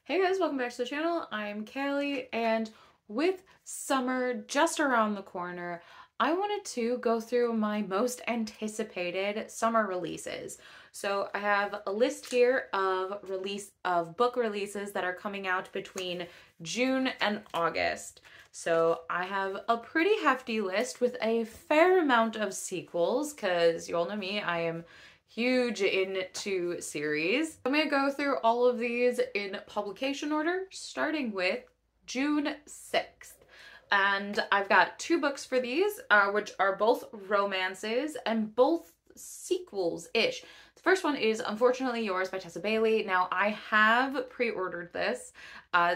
Hey guys, welcome back to the channel. I'm Callie, and with summer just around the corner, I wanted to go through my most anticipated summer releases. So I have a list here of book releases that are coming out between June and August. So I have a pretty hefty list with a fair amount of sequels, because you all know me, I am huge into series. I'm gonna go through all of these in publication order, starting with June 6th. And I've got two books for these, which are both romances and both sequels-ish. The first one is Unfortunately Yours by Tessa Bailey. Now, I have pre-ordered this.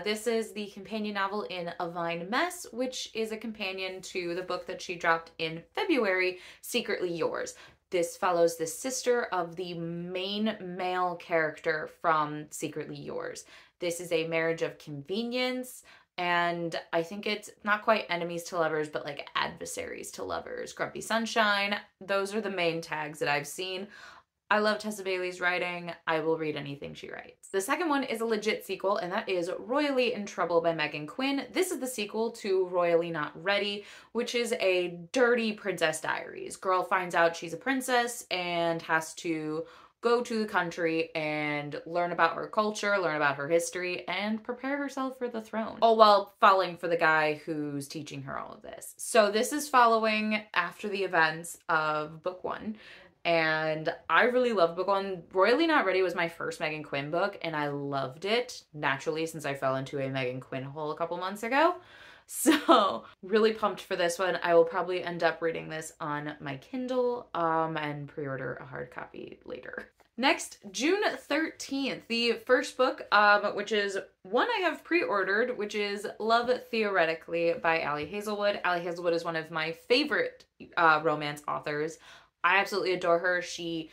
This is the companion novel in A Vine Mess, which is a companion to the book that she dropped in February, Secretly Yours. This follows the sister of the main male character from Secretly Yours. This is a marriage of convenience, and I think it's not quite enemies to lovers, but like adversaries to lovers. Grumpy Sunshine, those are the main tags that I've seen. I love Tessa Bailey's writing. I will read anything she writes. The second one is a legit sequel, and that is Royally in Trouble by Meghan Quinn. This is the sequel to Royally Not Ready, which is a dirty princess diaries. Girl finds out she's a princess and has to go to the country and learn about her culture, learn about her history, and prepare herself for the throne, all while falling for the guy who's teaching her all of this. So this is following after the events of book one. And I really loved book one. Royally Not Ready was my first Meghan Quinn book, and I loved it, naturally, since I fell into a Meghan Quinn hole a couple months ago. So, really pumped for this one. I will probably end up reading this on my Kindle and pre-order a hard copy later. Next, June 13th, the first book, which is one I have pre-ordered, which is Love Theoretically by Hazelwood. Hazelwood is one of my favorite romance authors. I absolutely adore her. She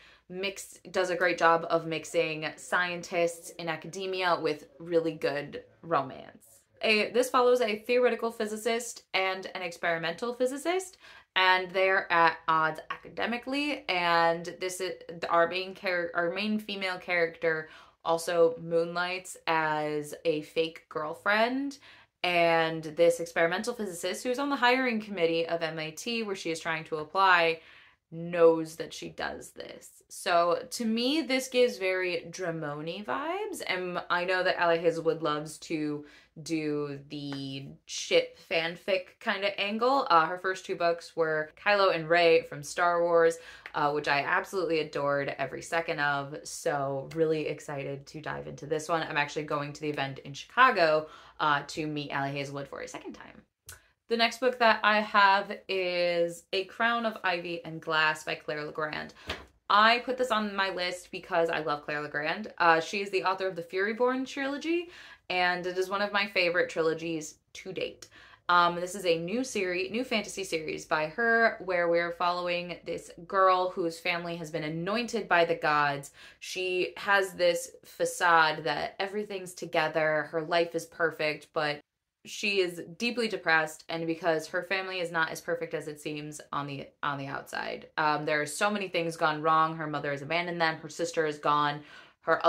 does a great job of mixing scientists in academia with really good romance. This follows a theoretical physicist and an experimental physicist, and they're at odds academically, and this is our main female character also moonlights as a fake girlfriend. And this experimental physicist, who's on the hiring committee of MIT where she is trying to apply, knows that she does this. So to me, this gives very Dramoni vibes, and I know that Hazelwood loves to do the ship fanfic kind of angle. Her first two books were Kylo and Rey from Star Wars, which I absolutely adored every second of, so really excited to dive into this one. I'm actually going to the event in Chicago to meet Hazelwood for a second time. The next book that I have is A Crown of Ivy and Glass by Clair Legrand. I put this on my list because I love Clair Legrand. She is the author of the Furyborn trilogy, and it is one of my favorite trilogies to date. This is a new fantasy series by her, where we're following this girl whose family has been anointed by the gods. She has this facade that everything's together, her life is perfect, but she is deeply depressed, and because her family is not as perfect as it seems on the outside. There are so many things gone wrong. Her mother has abandoned them. Her sister is gone. Her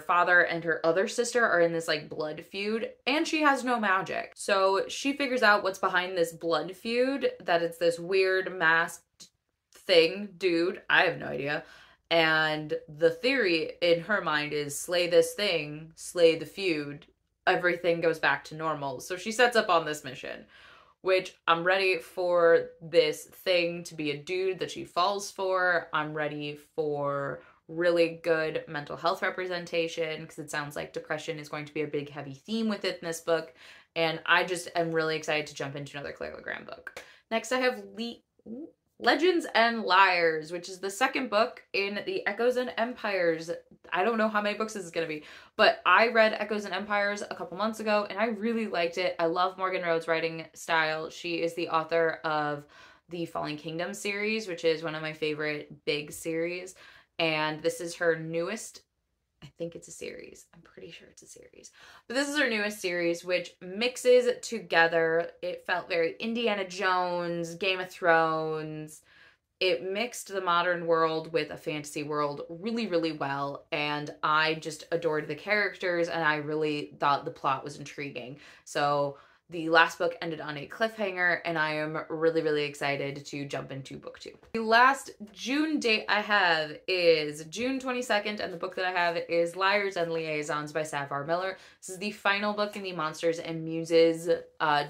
father and her other sister are in this like blood feud, and she has no magic. So she figures out what's behind this blood feud, that it's this weird masked thing, dude. I have no idea. And the theory in her mind is slay this thing, slay the feud, everything goes back to normal. So she sets up on this mission, which I'm ready for this thing to be a dude that she falls for. I'm ready for really good mental health representation, because it sounds like depression is going to be a big heavy theme with it in this book, and I just am really excited to jump into another Clair Legrand book. Next I have Legends and Liars, which is the second book in the Echoes and Empires. I don't know how many books this is going to be, but I read Echoes and Empires a couple months ago, and I really liked it. I love Morgan Rhodes' writing style. She is the author of the Fallen Kingdom series, which is one of my favorite big series, and this is her newest. I think it's a series. I'm pretty sure it's a series. But this is her newest series, which mixes together. It felt very Indiana Jones, Game of Thrones, it mixed the modern world with a fantasy world really, really well, and I just adored the characters, and I really thought the plot was intriguing. So the last book ended on a cliffhanger, and I am really, really excited to jump into book 2. The last June date I have is June 22nd, and the book that I have is Liars and Liasons by Sapphire Miller. This is the final book in the Monsters and Muses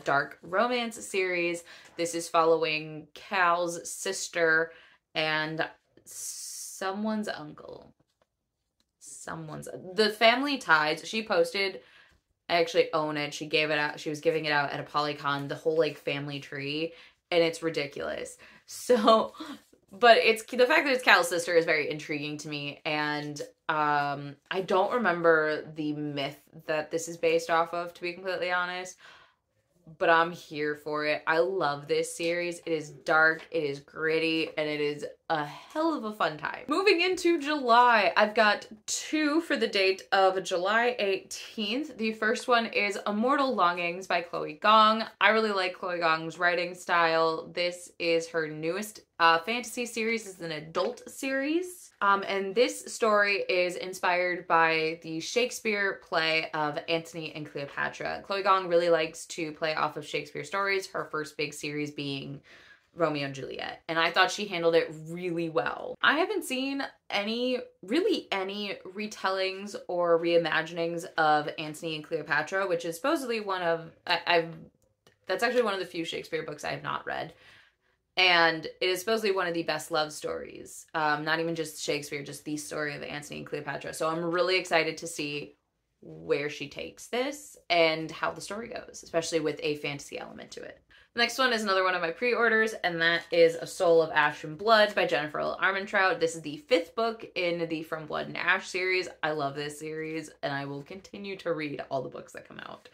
dark romance series. This is following Cal's sister and someone's uncle. The family ties. She posted, I actually own it. She gave it out. She was giving it out at a Polycon, the whole like family tree, and it's ridiculous. So, but it's the fact that it's Cal's sister is very intriguing to me, and I don't remember the myth that this is based off of, to be completely honest. But I'm here for it. I love this series. It is dark, it is gritty, and it is a hell of a fun time. Moving into July, I've got 2 for the date of July 18th. The first one is Immortal Longings by Chloe Gong. I really like Chloe Gong's writing style. This is her newest fantasy series. It's an adult series. And this story is inspired by the Shakespeare play of Antony and Cleopatra. Chloe Gong really likes to play off of Shakespeare stories, her first big series being Romeo and Juliet, and I thought she handled it really well. I haven't seen any retellings or reimaginings of Antony and Cleopatra, which is supposedly one of, that's actually one of the few Shakespeare books I have not read. And it is supposedly one of the best love stories. Not even just Shakespeare, just the story of Antony and Cleopatra. So I'm really excited to see where she takes this and how the story goes, especially with a fantasy element to it. The next one is another one of my pre-orders, and that is A Soul of Ash and Blood by Jennifer L. Armentrout. This is the 5th book in the From Blood and Ash series. I love this series, and I will continue to read all the books that come out,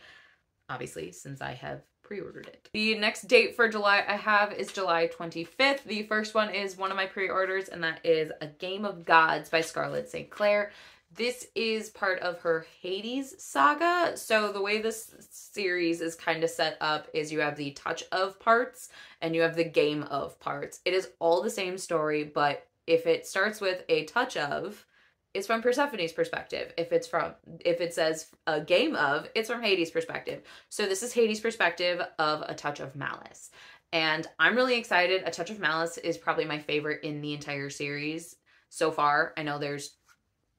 obviously, since I have pre-ordered it. The next date for July I have is July 25th. The first one is one of my pre-orders, and that is A Game of Gods by Scarlett St. Clair. This is part of her Hades saga. So the way this series is kind of set up is you have the touch of parts and you have the game of parts. It is all the same story, but if it starts with a touch of, it's from Persephone's perspective. If it says a game of, it's from Hades' perspective. So this is Hades' perspective of A Touch of Malice. And I'm really excited. A Touch of Malice is probably my favorite in the entire series so far. I know there's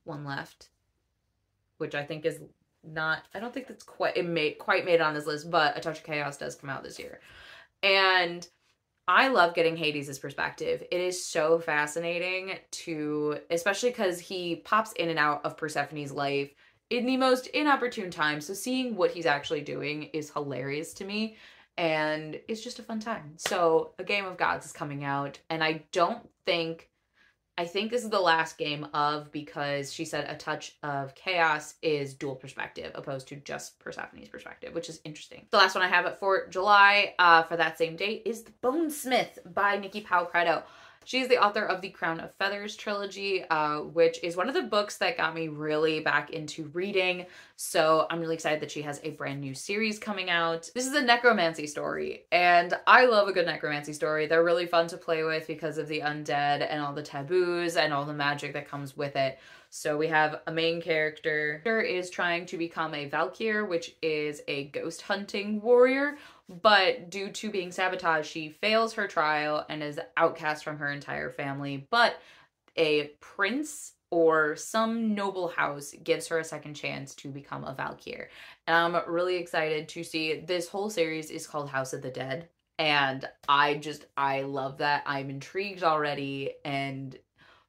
one left, which I think is not, I don't think that's quite made it on this list, but A Touch of Chaos does come out this year. And I love getting Hades' perspective. It is so fascinating to, especially because he pops in and out of Persephone's life in the most inopportune time. So seeing what he's actually doing is hilarious to me, and it's just a fun time. So A Game of Gods is coming out, and I think this is the last game of, because she said A Touch of Chaos is dual perspective opposed to just Persephone's perspective, which is interesting. The last one I have for July for that same date is The Bonesmith by Nicki Preto. She's the author of the Crown of Feathers trilogy, which is one of the books that got me really back into reading. So I'm really excited that she has a brand new series coming out. This is a necromancy story, and I love a good necromancy story. They're really fun to play with because of the undead and all the taboos and all the magic that comes with it. So we have a main character who is trying to become a Valkyr, which is a ghost hunting warrior. But due to being sabotaged, she fails her trial and is outcast from her entire family. But a prince or some noble house gives her a second chance to become a Valkyr. And I'm really excited to see, this whole series is called House of the Dead. And I love that. I'm intrigued already. And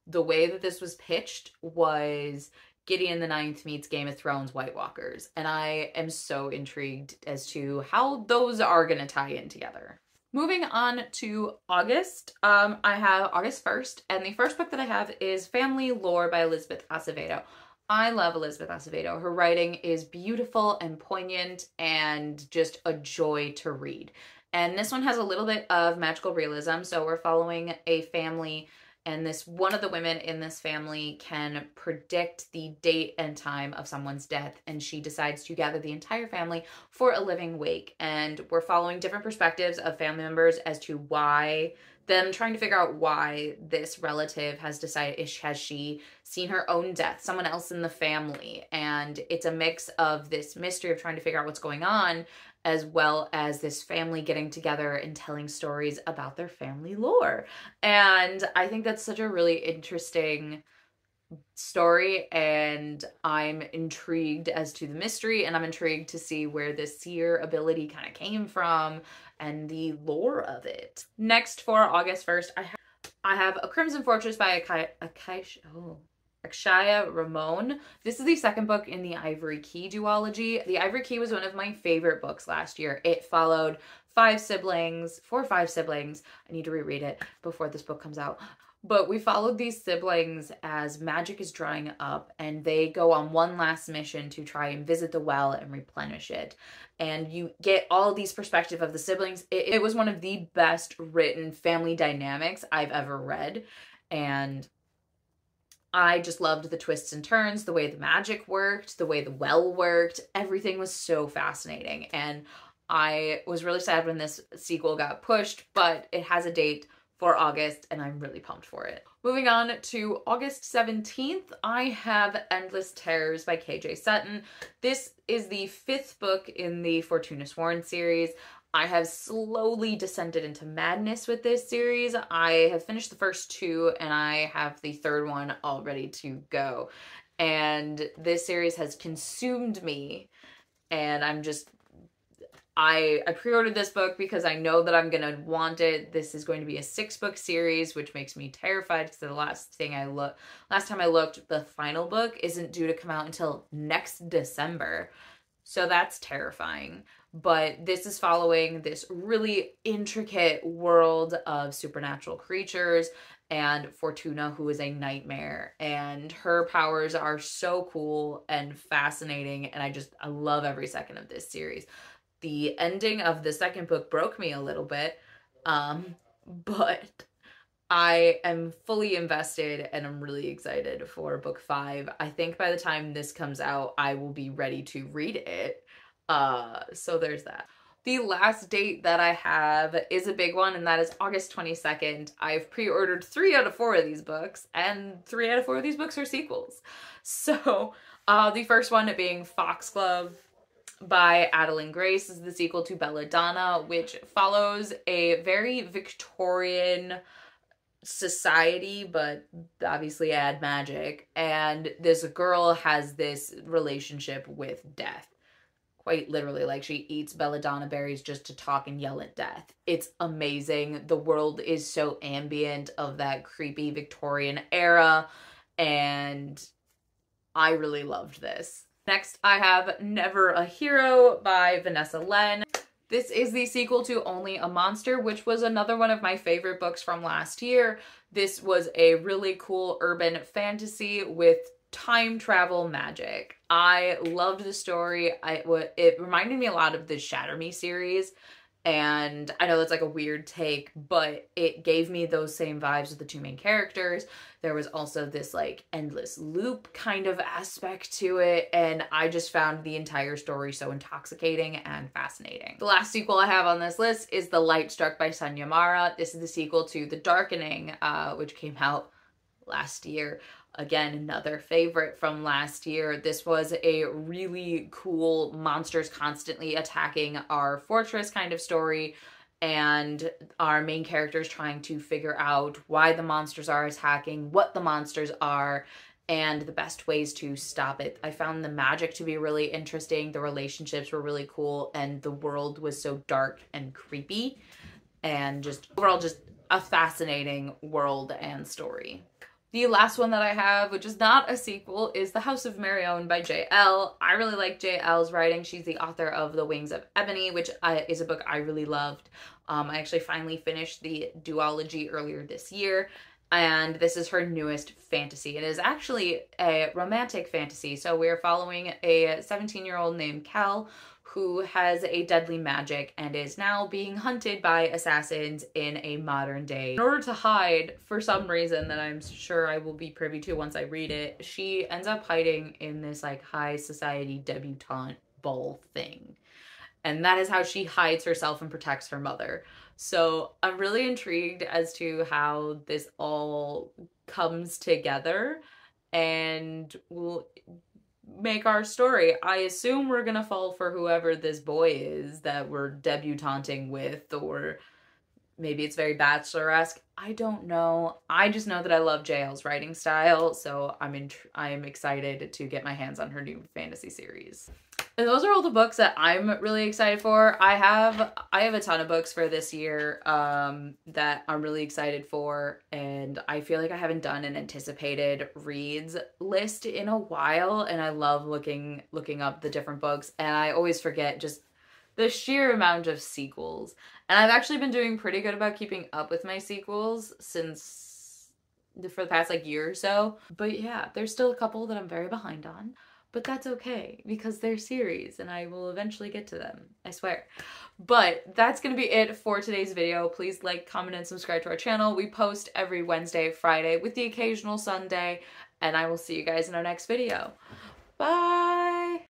the way that this was pitched was Gideon the Ninth meets Game of Thrones White Walkers, and I am so intrigued as to how those are going to tie in together. Moving on to August, I have August 1st, and the first book that I have is Family Lore by Elizabeth Acevedo. I love Elizabeth Acevedo. Her writing is beautiful and poignant and just a joy to read. And this one has a little bit of magical realism, so we're following a family, and one of the women in this family can predict the date and time of someone's death, and she decides to gather the entire family for a living wake. And we're following different perspectives of family members as to why them trying to figure out why this relative has decided, has she seen her own death, someone else in the family, and it's a mix of this mystery of trying to figure out what's going on, as well as this family getting together and telling stories about their family lore. And I think that's such a really interesting story, and I'm intrigued as to the mystery, and I'm intrigued to see where this seer ability kind of came from and the lore of it. Next, for August 1st, I have A Crimson Fortress by Akshaya Raman. This is the second book in the Ivory Key duology. The Ivory Key was one of my favorite books last year. It followed four or five siblings. I need to reread it before this book comes out. But we followed these siblings as magic is drying up, and they go on one last mission to try and visit the well and replenish it. And you get all these perspectives of the siblings. It was one of the best written family dynamics I've ever read. And I just loved the twists and turns, the way the magic worked, the way the well worked. Everything was so fascinating. And I was really sad when this sequel got pushed, but it has a date for August, and I'm really pumped for it. Moving on to August 17th, I have Endless Terrors by KJ Sutton. This is the fifth book in the Fortuna Sworn series. I have slowly descended into madness with this series. I have finished the first two, and I have the third one all ready to go. And this series has consumed me, and I'm just... I pre-ordered this book because I know that I'm gonna want it. This is going to be a 6-book series, which makes me terrified because the last time I looked, the final book isn't due to come out until next December. So that's terrifying. But this is following this really intricate world of supernatural creatures and Fortuna, who is a nightmare, and her powers are so cool and fascinating, and I love every second of this series. The ending of the second book broke me a little bit, but I am fully invested, and I'm really excited for book 5. I think by the time this comes out, I will be ready to read it. So there's that. The last date that I have is a big one, and that is August 22nd. I've pre-ordered 3 out of 4 of these books, and 3 out of 4 of these books are sequels. So the first one being Foxglove by Adalyn Grace is the sequel to Belladonna, which follows a very Victorian society, but obviously add magic, and this girl has this relationship with death. Quite literally, like, she eats belladonna berries just to talk and yell at death. It's amazing. The world is so ambient of that creepy Victorian era, and I really loved this. Next, I have Never a Hero by Vanessa Len. This is the sequel to Only a Monster, which was another one of my favorite books from last year. This was a really cool urban fantasy with time travel magic. I loved the story. It reminded me a lot of the Shatter Me series, and I know that's like a weird take, but it gave me those same vibes with the 2 main characters. There was also this like endless loop kind of aspect to it, and I just found the entire story so intoxicating and fascinating. The last sequel I have on this list is The Lightstruck by Sunya. This is the sequel to The Darkening, which came out last year. Again, another favorite from last year. This was a really cool monsters constantly attacking our fortress kind of story, and our main characters trying to figure out why the monsters are attacking, what the monsters are, and the best ways to stop it. I found the magic to be really interesting, the relationships were really cool, and the world was so dark and creepy, and just overall just a fascinating world and story. The last one that I have, which is not a sequel, is The House of Marionne by Elle. I really like Elle's writing. She's the author of The Wings of Ebony, which is a book I really loved. I actually finally finished the duology earlier this year, and this is her newest fantasy. It is actually a romantic fantasy, so we're following a 17-year-old named Kel, who has a deadly magic and is now being hunted by assassins in a modern day. In order to hide, for some reason that I'm sure I will be privy to once I read it, she ends up hiding in this like high society debutante ball thing. and that is how she hides herself and protects her mother. So I'm really intrigued as to how this all comes together and will make our story. I assume we're gonna fall for whoever this boy is that we're debutanting with, or maybe it's very Bachelor-esque. I don't know. I just know that I love JL's writing style, so I'm excited to get my hands on her new fantasy series. And those are all the books that I'm really excited for. I have a ton of books for this year that I'm really excited for, and I feel like I haven't done an anticipated reads list in a while, and I love looking up the different books, and I always forget just the sheer amount of sequels. And I've actually been doing pretty good about keeping up with my sequels for the past like year or so. But yeah, there's still a couple that I'm very behind on. But that's okay, because they're series and I will eventually get to them, I swear. But that's gonna be it for today's video. Please like, comment, and subscribe to our channel. We post every Wednesday, Friday, with the occasional Sunday, and I will see you guys in our next video. Bye!